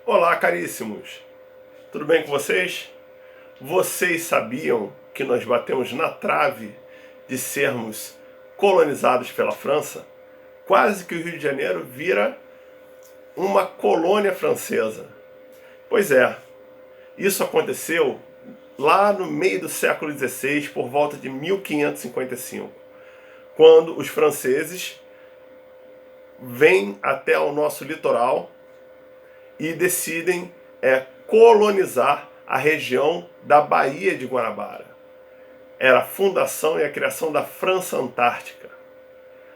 Olá, caríssimos! Tudo bem com vocês? Vocês sabiam que nós batemos na trave de sermos colonizados pela França? Quase que o Rio de Janeiro vira uma colônia francesa. Pois é, isso aconteceu lá no meio do século XVI, por volta de 1555, quando os franceses vêm até o nosso litoral e decidem colonizar a região da Baía de Guanabara. Era a fundação e a criação da França Antártica,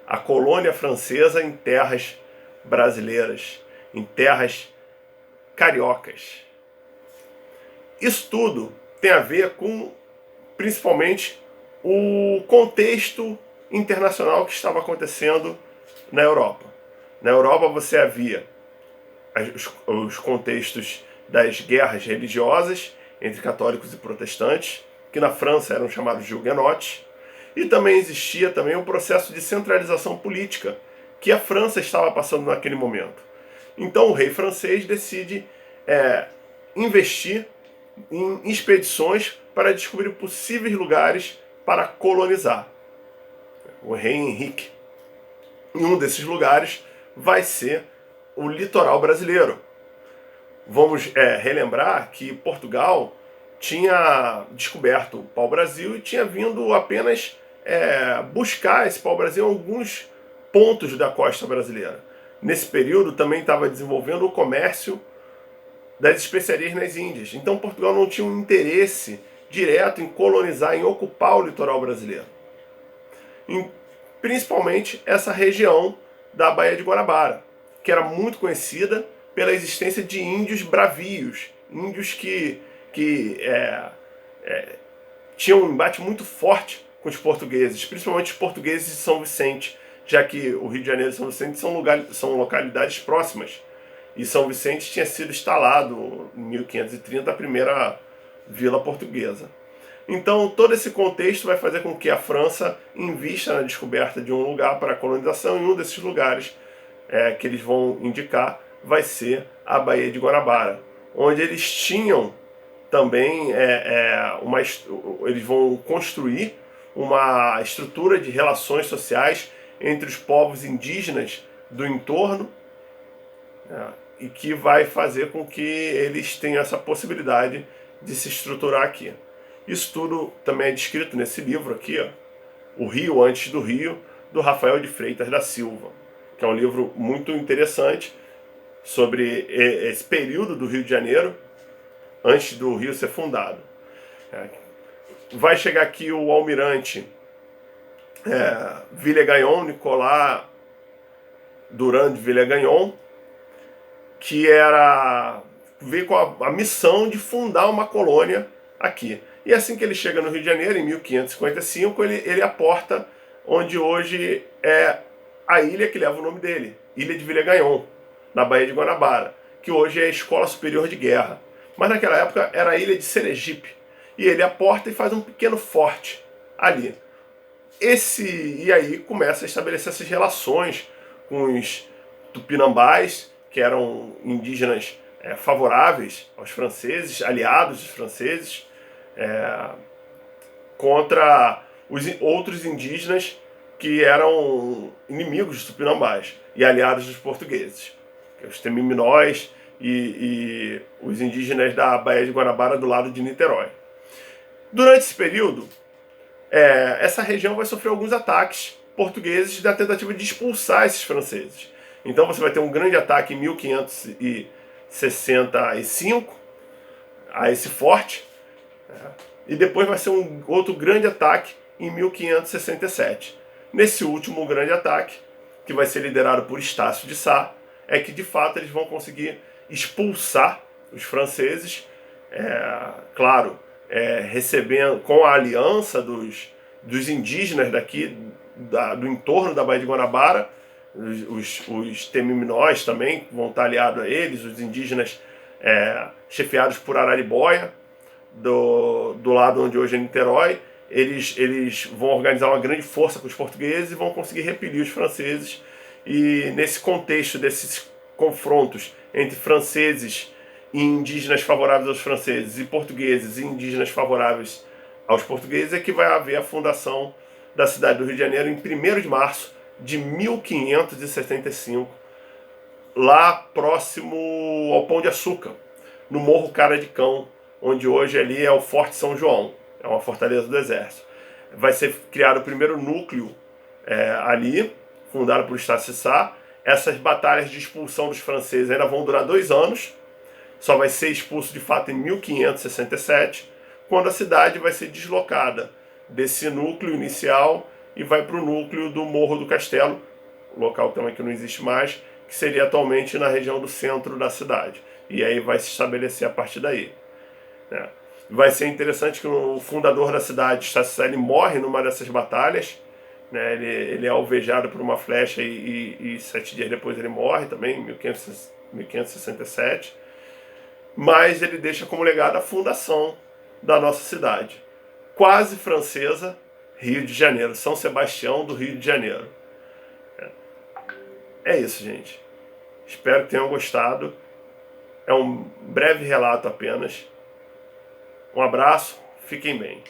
a colônia francesa em terras brasileiras, em terras cariocas. Isso tudo tem a ver com, principalmente, o contexto internacional que estava acontecendo na Europa. Na Europa você havia os contextos das guerras religiosas entre católicos e protestantes, que na França eram chamados de huguenotes, e também existia também um processo de centralização política que a França estava passando naquele momento. Então o rei francês decide investir em expedições para descobrir possíveis lugares para colonizar. O rei Henrique. E um desses lugares vai ser o litoral brasileiro. Vamos relembrar que Portugal tinha descoberto o pau-brasil e tinha vindo apenas buscar esse pau-brasil em alguns pontos da costa brasileira. Nesse período também estava desenvolvendo o comércio das especiarias nas Índias. Então Portugal não tinha um interesse direto em colonizar, em ocupar o litoral brasileiro. Principalmente essa região da Baía de Guanabara, que era muito conhecida pela existência de índios bravios, índios que tinham um embate muito forte com os portugueses, principalmente os portugueses de São Vicente, já que o Rio de Janeiro e São Vicente são localidades próximas. E São Vicente tinha sido instalado em 1530 a primeira vila portuguesa. Então todo esse contexto vai fazer com que a França invista na descoberta de um lugar para a colonização, e um desses lugares que eles vão indicar vai ser a Baía de Guanabara, onde eles tinham também eles vão construir uma estrutura de relações sociais entre os povos indígenas do entorno, e que vai fazer com que eles tenham essa possibilidade de se estruturar aqui. Isso tudo também é descrito nesse livro aqui, ó, O Rio Antes do Rio, do Rafael de Freitas da Silva, que é um livro muito interessante sobre esse período do Rio de Janeiro, antes do Rio ser fundado. Vai chegar aqui o almirante Villegagnon, Nicolas Durand de Villegagnon, que veio com a missão de fundar uma colônia aqui. E assim que ele chega no Rio de Janeiro, em 1555, ele aporta onde hoje é a ilha que leva o nome dele, Ilha de Villegagnon, na Baía de Guanabara, que hoje é a Escola Superior de Guerra. Mas naquela época era a ilha de Sergipe. E ele aporta e faz um pequeno forte ali. E aí começa a estabelecer essas relações com os tupinambás, que eram indígenas favoráveis aos franceses, aliados dos franceses, contra os outros indígenas que eram inimigos dos tupinambás e aliados dos portugueses, os temiminóis e os indígenas da Baía de Guanabara do lado de Niterói. Durante esse período, essa região vai sofrer alguns ataques portugueses da tentativa de expulsar esses franceses. Então você vai ter um grande ataque em 1565 a esse forte, e depois vai ser um outro grande ataque em 1567. Nesse último grande ataque, que vai ser liderado por Estácio de Sá, é que de fato eles vão conseguir expulsar os franceses, claro, recebendo com a aliança dos indígenas daqui, do entorno da Baía de Guanabara. Os temiminóis também vão estar aliados a eles, os indígenas chefiados por Araribóia, do lado onde hoje é Niterói. Eles vão organizar uma grande força com os portugueses e vão conseguir repelir os franceses. E nesse contexto desses confrontos entre franceses e indígenas favoráveis aos franceses, e portugueses e indígenas favoráveis aos portugueses, é que vai haver a fundação da cidade do Rio de Janeiro em 1º de março de 1575, lá próximo ao Pão de Açúcar, no Morro Cara de Cão, onde hoje ali é o Forte São João, é uma fortaleza do exército. Vai ser criado o primeiro núcleo ali, fundado por Estácio de Sá. Essas batalhas de expulsão dos franceses ainda vão durar 2 anos, só vai ser expulso de fato em 1567, quando a cidade vai ser deslocada desse núcleo inicial e vai para o núcleo do Morro do Castelo, local também que não existe mais, que seria atualmente na região do centro da cidade. E aí vai se estabelecer a partir daí. Né? Vai ser interessante que o fundador da cidade, Estácio, ele morre numa dessas batalhas. Né? Ele é alvejado por uma flecha e 7 dias depois ele morre também, em 1567. Mas ele deixa como legado a fundação da nossa cidade. Quase francesa, Rio de Janeiro, São Sebastião do Rio de Janeiro. É isso, gente. Espero que tenham gostado. É um breve relato apenas. Um abraço, fiquem bem.